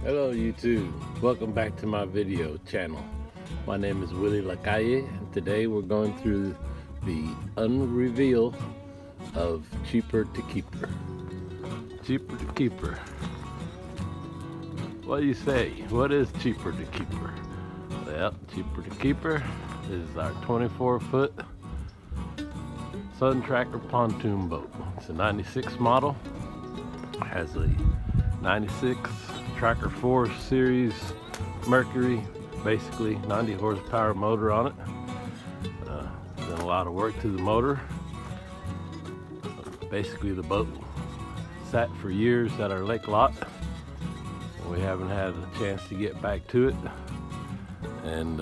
Hello YouTube, welcome back to my video channel. My name is Willie Lacalle and today we're going through the unreveal of Cheaper to Keeper. Cheaper to Keeper. What do you say? What is Cheaper to Keeper? Well, Cheaper to Keeper is our 24-foot Sun Tracker pontoon boat. It's a 96 model. It has a 96 Tracker 4 Series Mercury, basically 90 horsepower motor on it. Done a lot of work to the motor. Basically the boat sat for years at our lake lot. We haven't had a chance to get back to it. And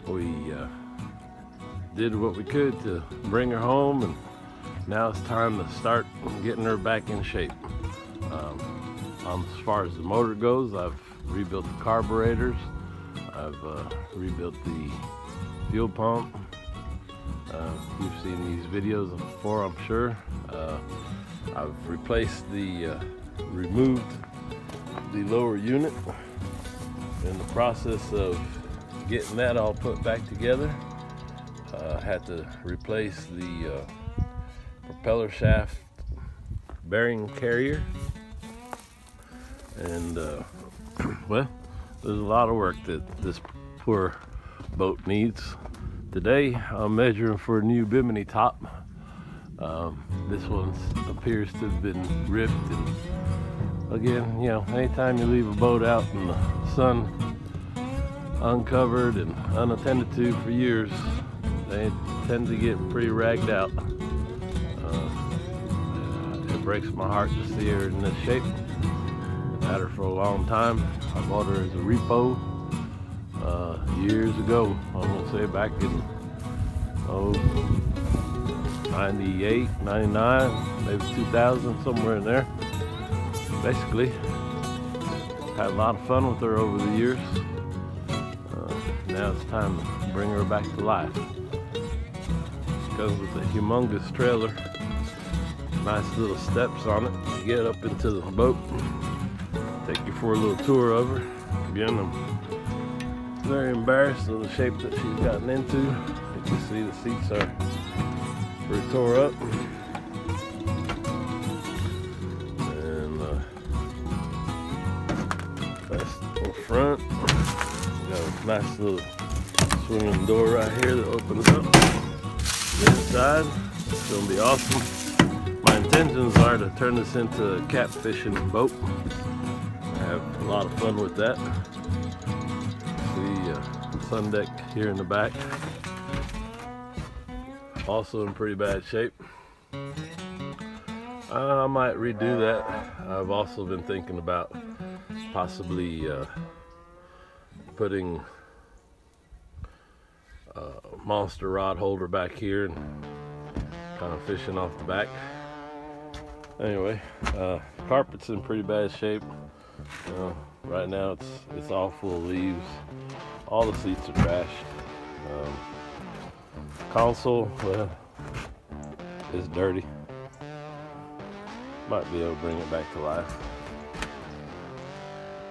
we did what we could to bring her home, and now it's time to start getting her back in shape. As far as the motor goes, I've rebuilt the carburetors, I've rebuilt the fuel pump. You've seen these videos before, I'm sure. I've replaced removed the lower unit. In the process of getting that all put back together, had to replace the propeller shaft bearing carrier, and well, there's a lot of work that this poor boat needs. Today I'm measuring for a new bimini top. This one appears to have been ripped, and again, you know, anytime you leave a boat out in the sun uncovered and unattended to for years, they tend to get pretty ragged out. It breaks my heart to see her in this shape. I've had her for a long time. I bought her as a repo years ago. I'm gonna say back in 98, 99, maybe 2000, somewhere in there. Basically, had a lot of fun with her over the years. Now it's time to bring her back to life. She comes with a humongous trailer, nice little steps on it to get up into the boat. Take you for a little tour of her. Again, I'm very embarrassed of the shape that she's gotten into. You can see the seats are pretty tore up. And that's the front. Got a nice little swinging door right here that opens up inside. It's gonna be awesome. My intentions are to turn this into a cat fishing boat. I have a lot of fun with that. The sun deck here in the back, also in pretty bad shape. I might redo that. I've also been thinking about possibly putting a monster rod holder back here and kind of fishing off the back. Anyway, carpet's in pretty bad shape. Right now it's all full of leaves. All the seats are trashed. Console, well, is dirty. Might be able to bring it back to life.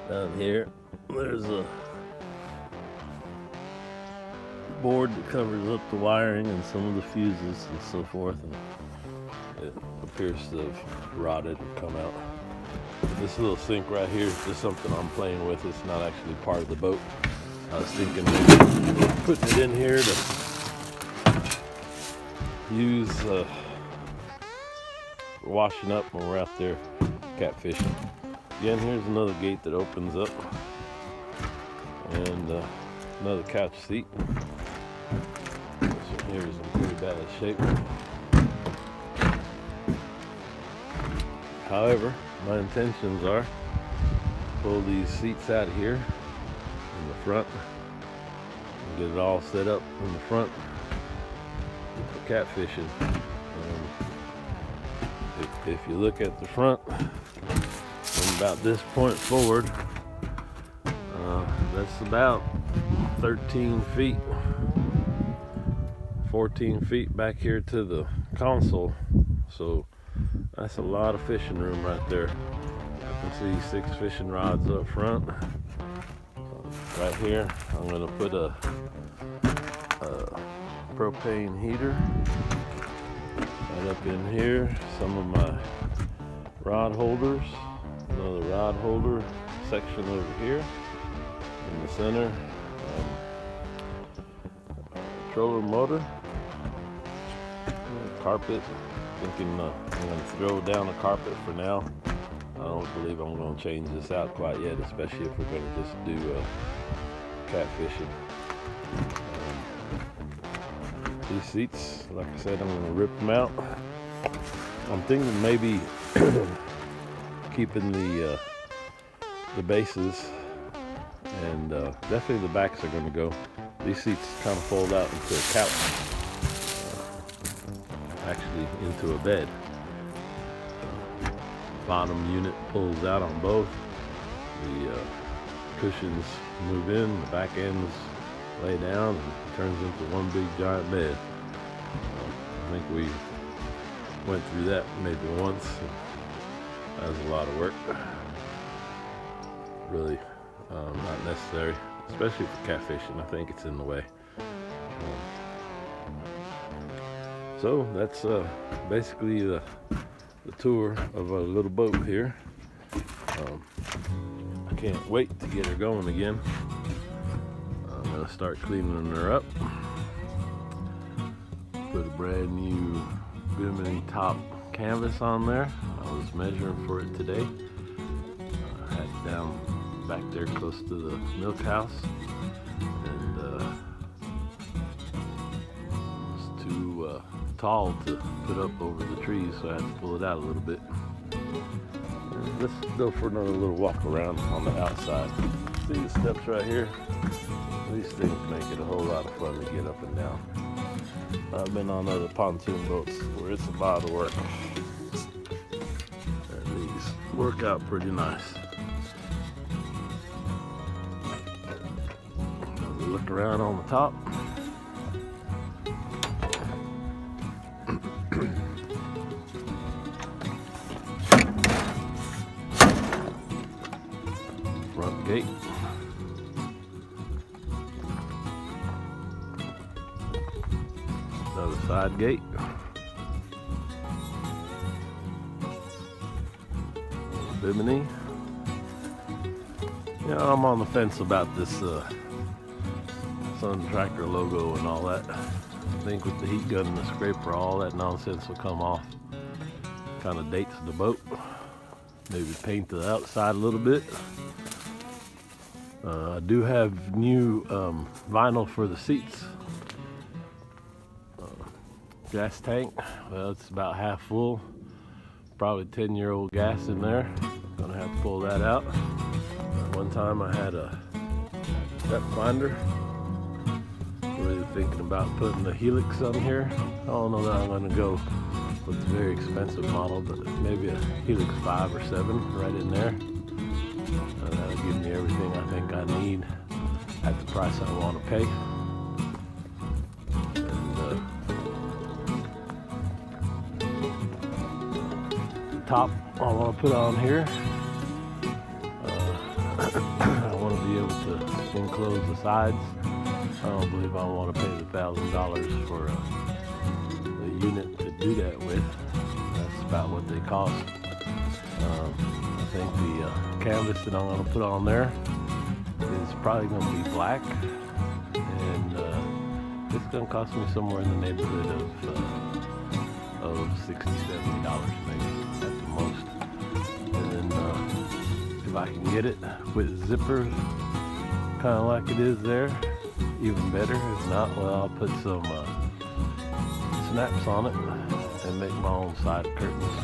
Down here, there's a board that covers up the wiring and some of the fuses and so forth, and it appears to have rotted and come out. This little sink right here is just something I'm playing with. It's not actually part of the boat. I was thinking maybe putting it in here to use for washing up when we're out there catfishing. Again, here's another gate that opens up, and another couch seat. This one here is in pretty bad shape. However, my intentions are to pull these seats out of here in the front and get it all set up in the front for catfishing. If you look at the front, from about this point forward, that's about 13 feet, 14 feet back here to the console. So that's a lot of fishing room right there. I see 6 fishing rods up front. Right here, I'm gonna put a propane heater. Right up in here, some of my rod holders. Another rod holder section over here in the center. Trolling motor. Carpet. Thinking I'm going to throw down the carpet for now. I don't believe I'm going to change this out quite yet, especially if we're going to just do catfishing. These seats, like I said, I'm going to rip them out. I'm thinking maybe keeping the bases, and definitely the backs are going to go. These seats kind of fold out into a couch, actually into a bed. Bottom unit pulls out on both. The cushions move in, the back ends lay down, and it turns into one big giant bed. I think we went through that maybe once. That was a lot of work. Really not necessary, especially for catfishing. I think it's in the way. So that's basically the tour of a little boat here. I can't wait to get her going again. I'm gonna start cleaning her up. Put a brand new Bimini top canvas on there. I was measuring for it today. I had it down back there close to the milk house, and it's too tall to put up over the trees, so I had to pull it out a little bit. Let's go for another little walk around on the outside. See the steps right here? These things make it a whole lot of fun to get up and down. I've been on other pontoon boats where it's a lot of work. And these work out pretty nice. Look around on the top. Front gate. Another side gate. Bimini. You know, I'm on the fence about this Sun Tractor logo and all that. I think with the heat gun and the scraper, all that nonsense will come off. Kind of dates the boat. Maybe paint the outside a little bit. I do have new vinyl for the seats. Gas tank, well, it's about half full. Probably 10-year-old gas in there. Gonna have to pull that out. One time I had a step finder. Really thinking about putting the Helix on here. I don't know that I'm gonna go with the very expensive model, but maybe a Helix 5 or 7 right in there. That'll give me everything I think I need at the price I want to pay. Top I want to put on here. I want to be able to enclose the sides. I don't believe I want to pay the $1,000 for the unit to do that with. That's about what they cost. I think the canvas that I'm going to put on there is probably going to be black, and it's going to cost me somewhere in the neighborhood of $60, $70 maybe at the most. And then if I can get it with zippers, kind of like it is there, even better. If not, well, I'll put some snaps on it and make my own side curtains.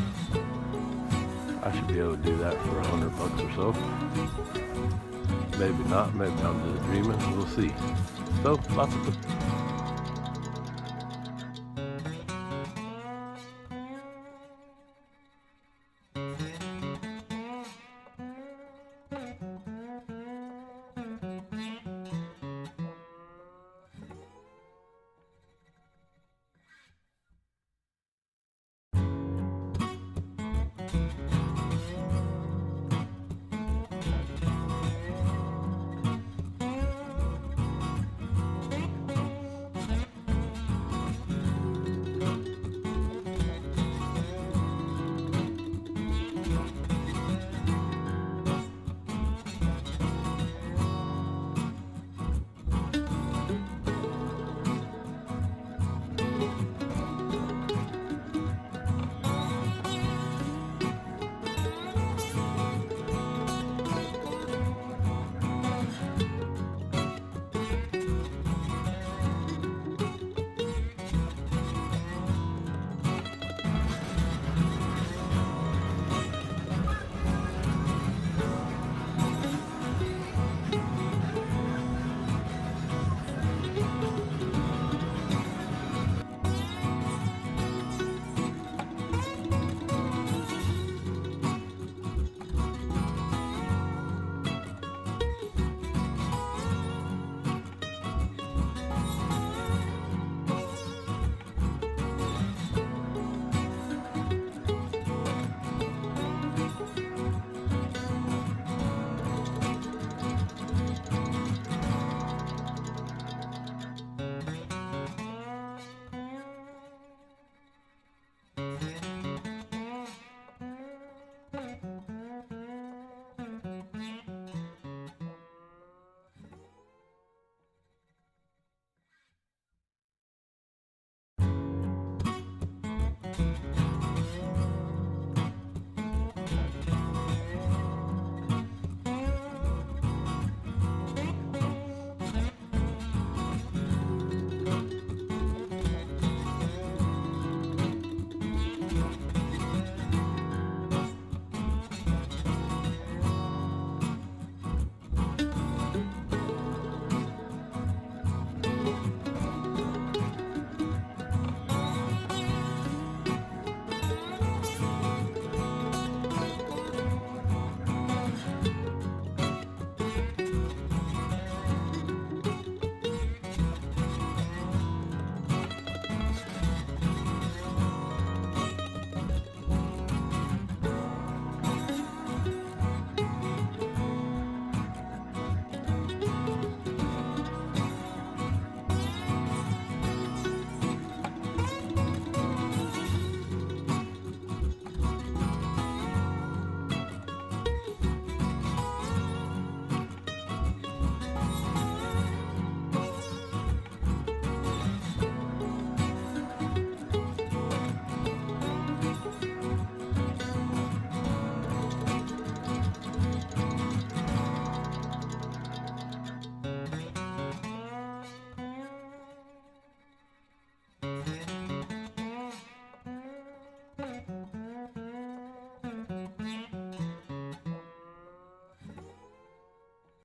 I should be able to do that for $100 or so. Maybe not, maybe I'm just dreaming, we'll see. So, lots of